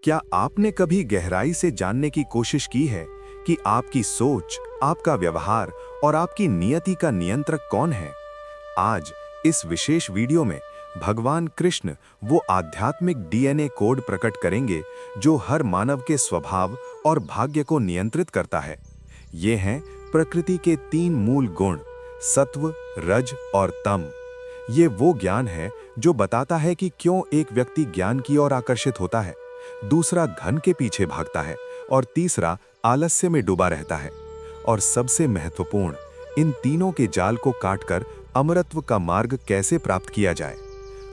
क्या आपने कभी गहराई से जानने की कोशिश की है कि आपकी सोच, आपका व्यवहार और आपकी नियति का नियंत्रक कौन है? आज इस विशेष वीडियो में भगवान कृष्ण वो आध्यात्मिक डीएनए कोड प्रकट करेंगे जो हर मानव के स्वभाव और भाग्य को नियंत्रित करता है। ये हैं प्रकृति के 3 मूल गुण, सत्व, रज और तम। ये वो ज्ञान है जो बताता है कि क्यों एक व्यक्ति ज्ञान की ओर आकर्षित होता है, दूसरा धन के पीछे भागता है और तीसरा आलस्य में डूबा रहता है। और सबसे महत्वपूर्ण, इन तीनों के जाल को काटकर अमरत्व का मार्ग कैसे प्राप्त किया जाए।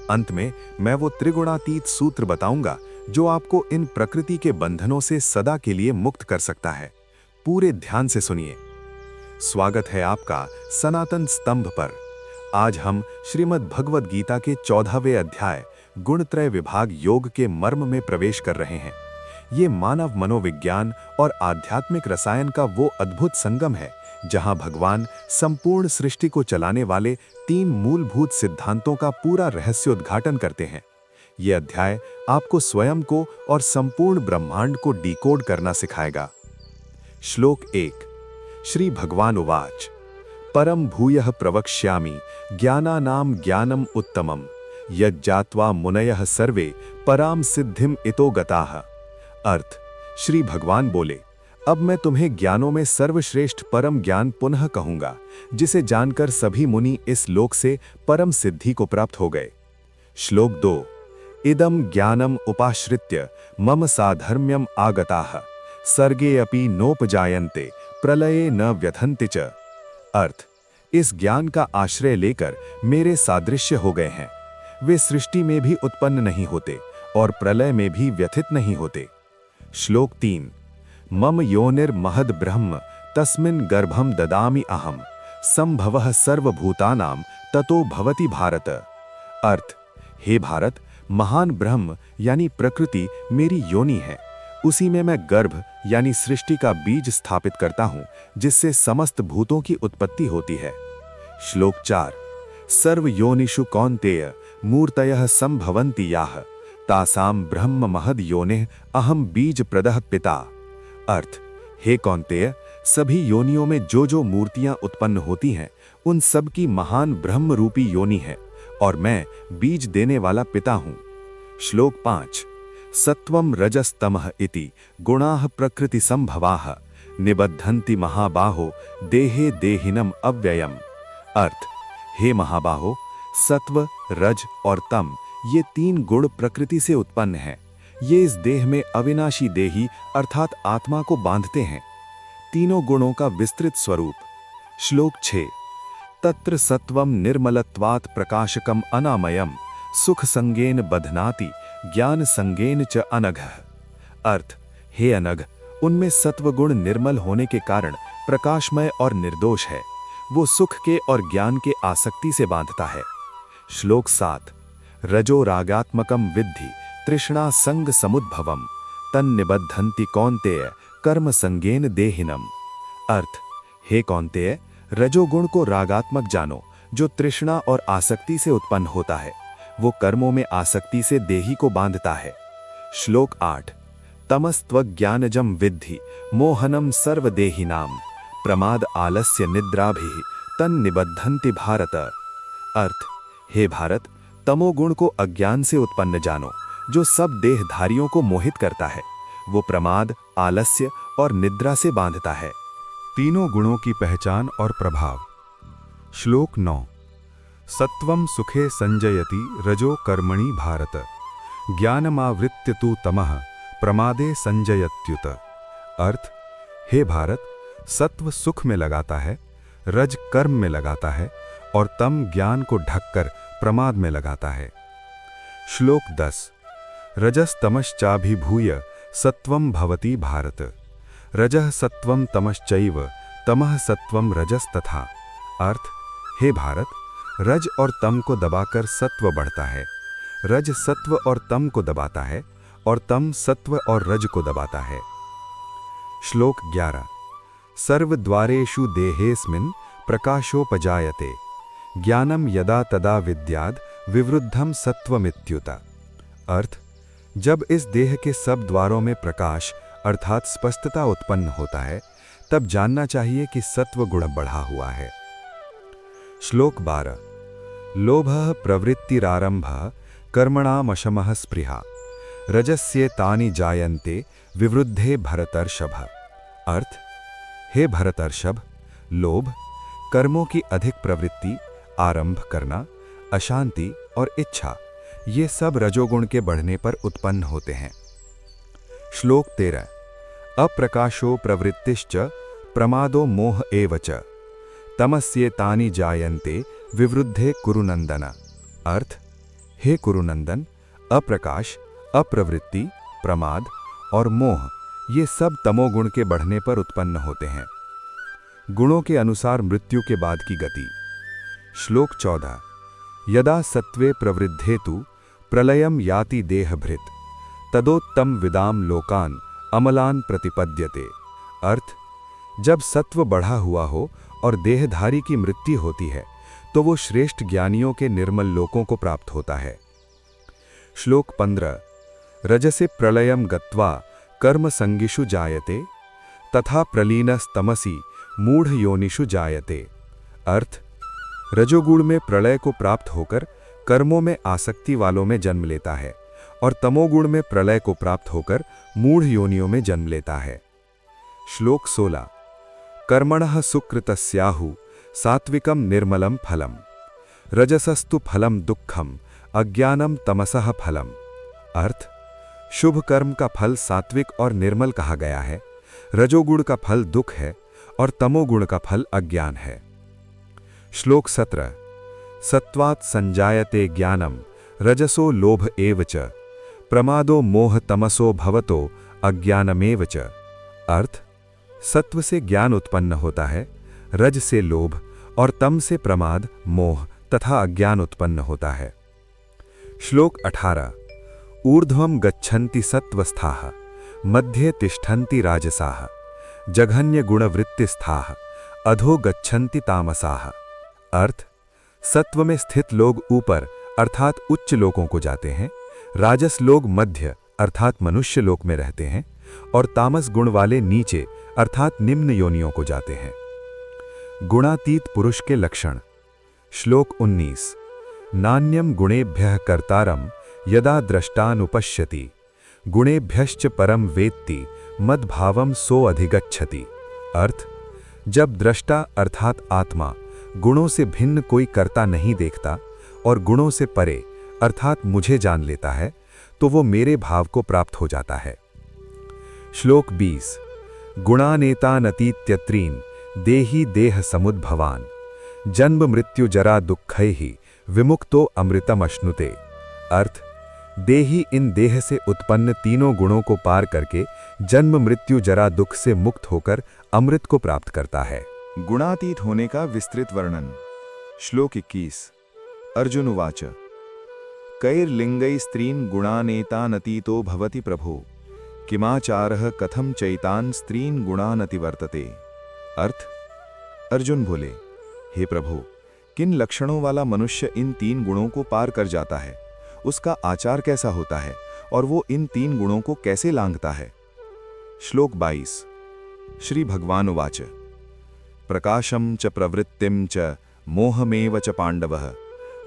अंत में मैं वो त्रिगुणातीत सूत्र बताऊंगा जो आपको इन प्रकृति के बंधनों से सदा के लिए मुक्त कर सकता है। पूरे ध्यान से सुनिए। स्वागत है आपका सनातन स्तंभ पर। आज हम श्रीमद् भगवद गीता के 14वें अध्याय गुणत्रय विभाग योग के मर्म में प्रवेश कर रहे हैं। ये मानव मनोविज्ञान और आध्यात्मिक रसायन का वो अद्भुत संगम है जहां भगवान संपूर्ण सृष्टि को चलाने वाले 3 मूलभूत सिद्धांतों का पूरा रहस्योद्घाटन करते हैं। ये अध्याय आपको स्वयं को और संपूर्ण ब्रह्मांड को डिकोड करना सिखाएगा। श्लोक 1। श्री भगवान उवाच परम भूयः प्रवक्ष्यामि ज्ञानानां ज्ञानम उत्तमम् यज्जात्वा मुनयः सर्वे पराम सिद्धिम इतो गताः। अर्थ, श्री भगवान बोले, अब मैं तुम्हें ज्ञानों में सर्वश्रेष्ठ परम ज्ञान पुनः कहूंगा जिसे जानकर सभी मुनि इस लोक से परम सिद्धि को प्राप्त हो गए। श्लोक 2। इदं ज्ञानम उपाश्रित्य मम साधर्म्यम आगताः सर्गे अपि नोपजायन्ते प्रलये न व्यथन्ति च। अर्थ, इस ज्ञान का आश्रय लेकर मेरे सादृश्य हो गए हैं। वे सृष्टि में भी उत्पन्न नहीं होते और प्रलय में भी व्यथित नहीं होते। श्लोक 3। मम योनिर महद ब्रह्म तस्मिन् गर्भम ददामि अहम संभवः सर्वभूतानां ततो भवति भारत। अर्थ, हे भारत, महान ब्रह्म यानी प्रकृति मेरी योनि है, उसी में मैं गर्भ यानी सृष्टि का बीज स्थापित करता हूं जिससे समस्त भूतों की उत्पत्ति होती है। श्लोक 4। सर्व योनिषु कौन्तेय मूर्तयः संभवन्ति याः तासां ब्रह्म महद योनिः अहम बीज प्रदः पिता। अर्थ, हे कौन्तेय, सभी योनियों में जो मूर्तियां उत्पन्न होती हैं उन सब की महान ब्रह्म रूपी योनि है और मैं बीज देने वाला पिता हूं। श्लोक 5। सत्वं रजस्तमः इति गुणाः प्रकृति संभवाः निबद्धन्ति महाबाहो देहे देहिनम अव्ययम्। अर्थ, हे महाबाहो, सत्व, रज और तम ये 3 गुण प्रकृति से उत्पन्न हैं। ये इस देह में अविनाशी देही अर्थात आत्मा को बांधते हैं। तीनों गुणों का विस्तृत स्वरूप। श्लोक 6। तत्र सत्वं निर्मलत्वात् प्रकाशकम अनामयम सुख संगेन बध्नाति ज्ञान संगेन च अनघः। अर्थ, हे अनघ, उनमें सत्वगुण निर्मल होने के कारण प्रकाशमय और निर्दोष है। वो सुख के और ज्ञान के आसक्ति से बांधता है। श्लोक 7। रजो रागात्मकम विद्धि तृष्णा संग समुद्भवम तन्निबद्धन्ति कौन्तेय कर्म संगेन देहिनम। अर्थ, हे कौन्तेय, रजोगुण को रागात्मक जानो जो तृष्णा और आसक्ति से उत्पन्न होता है। वो कर्मों में आसक्ति से देही को बांधता है। श्लोक 8। तमस्त्वज्ञानजम विद्धि मोहनम सर्वदेहिनां प्रमाद आलस्य निद्राभिः तन्निबद्धन्ति भारत। अर्थ, हे भारत, तमोगुण को अज्ञान से उत्पन्न जानो जो सब देहधारियों को मोहित करता है। वो प्रमाद, आलस्य और निद्रा से बांधता है। तीनों गुणों की पहचान और प्रभाव। श्लोक 9। सत्वं सुखे संजयति रजो कर्मणि भारत ज्ञानमावृत्य तु तमः प्रमादे संजयत्युत। अर्थ, हे भारत, सत्व सुख में लगाता है, रज कर्म में लगाता है और तम ज्ञान को ढककर प्रमाद में लगाता है। श्लोक 10। रजस्तमश्चाभिभूय सत्वं भवति भारत रजः सत्वं तमश्चैव तमः सत्वं रजस्तथा। अर्थ, हे भारत, रज और तम को दबाकर सत्व बढ़ता है, रज सत्व और तम को दबाता है और तम सत्व और रज को दबाता है। श्लोक 11। सर्वद्वारेषु देहेस्मिन् प्रकाशोपजायते ज्ञानम यदा तदा विद्याद् विवृद्धम सत्वमित्युत। अर्थ, जब इस देह के सब द्वारों में प्रकाश अर्थात स्पष्टता उत्पन्न होता है, तब जानना चाहिए कि सत्व गुण बढ़ा हुआ है। श्लोक 12। लोभः प्रवृत्तिरारंभः कर्मणामशमः स्पृहा रजस्येतानि जायन्ते विवृद्धे भरतर्षभ। अर्थ, हे भरतर्षभ, लोभ, कर्मों की अधिक प्रवृत्ति, आरंभ करना, अशांति और इच्छा, ये सब रजोगुण के बढ़ने पर उत्पन्न होते हैं। श्लोक 13। अप्रकाशो प्रवृत्तिश्च प्रमादो मोह एव च तमस्येतानि जायन्ते विवृद्धे कुरुनंदन। अर्थ, हे कुरुनंदन, अप्रकाश, अप्रवृत्ति, प्रमाद और मोह, ये सब तमोगुण के बढ़ने पर उत्पन्न होते हैं। गुणों के अनुसार मृत्यु के बाद की गति। श्लोक 14। यदा सत्वे प्रवृद्धेतु प्रलयम याति देहभृत तदोत्तम विदाम लोकान अमलान प्रतिपद्यते। अर्थ, जब सत्व बढ़ा हुआ हो और देहधारी की मृत्यु होती है तो वो श्रेष्ठ ज्ञानियों के निर्मल लोकों को प्राप्त होता है। श्लोक 15। रजसे प्रलयम गत्वा कर्म संगिषु जायते तथा प्रलीनस्तमसि मूढ़ योनिषु जायते। अर्थ, रजोगुण में प्रलय को प्राप्त होकर कर्मों में आसक्ति वालों में जन्म लेता है और तमोगुण में प्रलय को प्राप्त होकर मूढ़ योनियों में जन्म लेता है। श्लोक 16। कर्मणः सुकृतस्याहु सात्विकम निर्मलम फलम रजसस्तु फलम दुःखम अज्ञानम तमसः फलम। अर्थ, शुभ कर्म का फल सात्विक और निर्मल कहा गया है, रजोगुण का फल दुख है और तमोगुण का फल अज्ञान है। श्लोक 17। सत्वात् संजायते ज्ञानम रजसो लोभ एव च प्रमादो मोह तमसो भवतो अज्ञानमेव च। अर्थ, सत्व से ज्ञान उत्पन्न होता है, रज से लोभ और तम से प्रमाद, मोह तथा अज्ञान उत्पन्न होता है। श्लोक 18। ऊर्ध्वं गच्छन्ति सत्वस्थाः मध्ये तिष्ठन्ति राजसाः जघन्य गुणवृत्तिस्थाः अधो गच्छन्ति तामसाः। अर्थ, सत्व में स्थित लोग ऊपर अर्थात उच्च लोकों को जाते हैं, राजस लोग मध्य अर्थात मनुष्य लोक में रहते हैं और तामस गुण वाले नीचे अर्थात निम्न योनियों को जाते हैं। गुणातीत पुरुष के लक्षण। श्लोक 19। नान्यम गुणेभ्यः कर्तारम यदा द्रष्टानुपश्यति गुणेभ्यश्च परम वेत्ति मद्भावम सो अधिगच्छति। अर्थ, जब दृष्टा अर्थात आत्मा गुणों से भिन्न कोई कर्ता नहीं देखता और गुणों से परे अर्थात मुझे जान लेता है तो वो मेरे भाव को प्राप्त हो जाता है। श्लोक 20। गुणानेतानतीत्यत्रीन् देही देह समुद्भवान् जन्म मृत्यु जरा दुःखैः विमुक्तो अमृतम अश्नुते। अर्थ, देही इन देह से उत्पन्न तीनों गुणों को पार करके जन्म मृत्यु जरा दुख से मुक्त होकर अमृत को प्राप्त करता है। गुणातीत होने का विस्तृत वर्णन। श्लोक 21। अर्जुन उवाच कैर्लिंगै स्त्रीन् गुणानेतानतीतो भवति प्रभो किमाचारः कथम चैतान् स्त्रीन् गुणानतिवर्तते। अर्थ, अर्जुन बोले, हे प्रभु, किन लक्षणों वाला मनुष्य इन तीन गुणों को पार कर जाता है, उसका आचार कैसा होता है और वो इन तीन गुणों को कैसे लांघता है। श्लोक 22। श्री भगवान उवाच प्रकाशम च प्रवृत्तिम च मोहमेव च पांडवः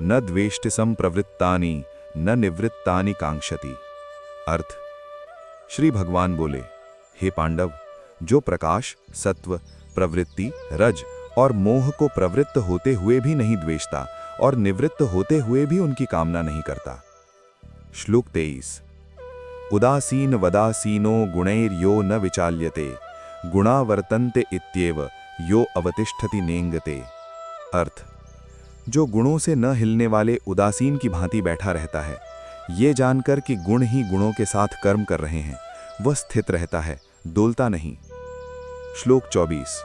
न द्वेष्टि संप्रवृत्तानि न निवृत्तानि कांक्षति। अर्थ, श्री भगवान बोले, हे पांडव, जो प्रकाश, सत्व, प्रवृत्ति, रज और मोह को प्रवृत्त होते हुए भी नहीं द्वेषता और निवृत्त होते हुए भी उनकी कामना नहीं करता। श्लोक 23। उदासीन वदासीनो गुणैर्यो न विचाल्यते गुणा वर्तन्ते इत्येव यो अवतिष्ठति नेंगते। अर्थ, जो गुणों से न हिलने वाले उदासीन की भांति बैठा रहता है, ये जानकर कि गुण ही गुणों के साथ कर्म कर रहे हैं, वह स्थित रहता है, डोलता नहीं। श्लोक 24।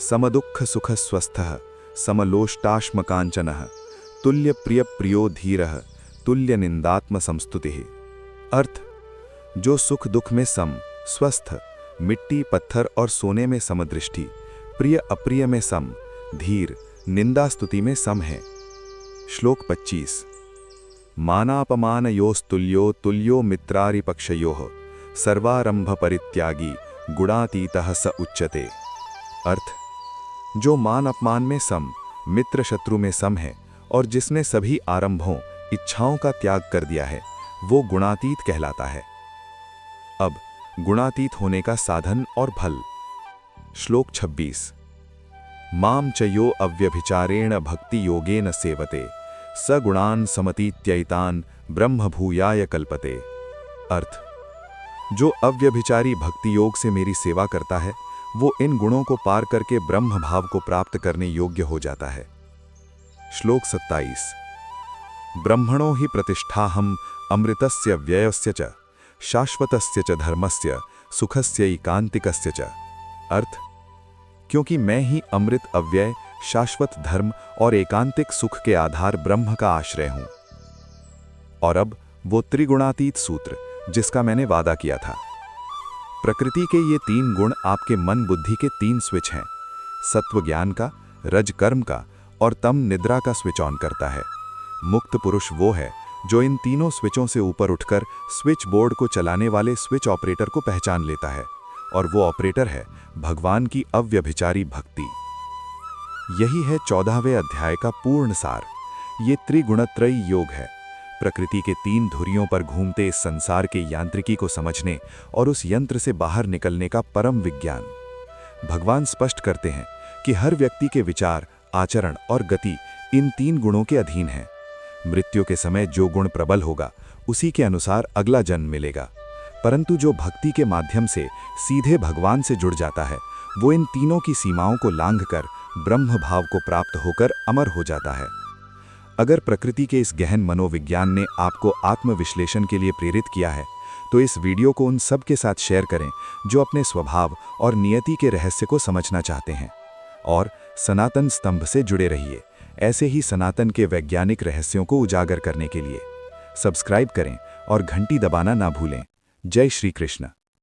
समदुःख सुख स्वस्थः समलोष्टाश्म कांचनः तुल्य प्रिय प्रियो धीरः तुल्य निंदात्म संस्तुतिः। अर्थ, जो सुख दुख में सम, स्वस्थ, मिट्टी पत्थर और सोने में समदृष्टि, प्रिय अप्रिय में सम, धीर, निंदा स्तुति में सम है। श्लोक 25। मानापमानयोस्तुल्यो तुल्यो मित्रारिपक्षयोः सर्वारंभ परित्यागी गुणातीतः स उच्यते। अर्थ, जो मान अपमान में सम, मित्र शत्रु में सम है और जिसने सभी आरंभों इच्छाओं का त्याग कर दिया है, वो गुणातीत कहलाता है। अब गुणातीत होने का साधन और फल। श्लोक 26। माम च यो अव्यभिचारेण भक्ति योगेन सेवते स गुणान समतीत्यैतान ब्रह्म भूयाय कल्पते। अर्थ, जो अव्यभिचारी भक्ति योग से मेरी सेवा करता है, वो इन गुणों को पार करके ब्रह्म भाव को प्राप्त करने योग्य हो जाता है। श्लोक 27। ब्रह्मणो हि प्रतिष्ठाहम अमृतस्य व्ययस्य च शाश्वतस्य च धर्मस्य सुखस्य एकांतिकस्य च। अर्थ, क्योंकि मैं ही अमृत, अव्यय, शाश्वत धर्म और एकांतिक सुख के आधार ब्रह्म का आश्रय हूं। और अब वो त्रिगुणातीत सूत्र जिसका मैंने वादा किया था। प्रकृति के ये 3 गुण आपके मन बुद्धि के 3 स्विच हैं। सत्व ज्ञान का, रज कर्म का और तम निद्रा का स्विच ऑन करता है। मुक्त पुरुष वो है जो इन तीनों स्विचों से ऊपर उठकर स्विच बोर्ड को चलाने वाले स्विच ऑपरेटर को पहचान लेता है, और वो ऑपरेटर है भगवान की अव्यभिचारी भक्ति। यही है 14वें अध्याय का पूर्ण सार। ये त्रिगुणत्रयी योग है। प्रकृति के 3 धुरियों पर घूमते इस संसार के यांत्रिकी को समझने और उस यंत्र से बाहर निकलने का परम विज्ञान। भगवान स्पष्ट करते हैं कि हर व्यक्ति के विचार, आचरण और गति इन 3 गुणों के अधीन है। मृत्यु के समय जो गुण प्रबल होगा, उसी के अनुसार अगला जन्म मिलेगा। परंतु जो भक्ति के माध्यम से सीधे भगवान से जुड़ जाता है, वो इन तीनों की सीमाओं को लांघकर ब्रह्म भाव को प्राप्त होकर अमर हो जाता है। अगर प्रकृति के इस गहन मनोविज्ञान ने आपको आत्मविश्लेषण के लिए प्रेरित किया है, तो इस वीडियो को उन सब के साथ शेयर करें जो अपने स्वभाव और नियति के रहस्य को समझना चाहते हैं। और सनातन स्तंभ से जुड़े रहिए, ऐसे ही सनातन के वैज्ञानिक रहस्यों को उजागर करने के लिए। सब्सक्राइब करें और घंटी दबाना ना भूलें। जय श्री कृष्ण।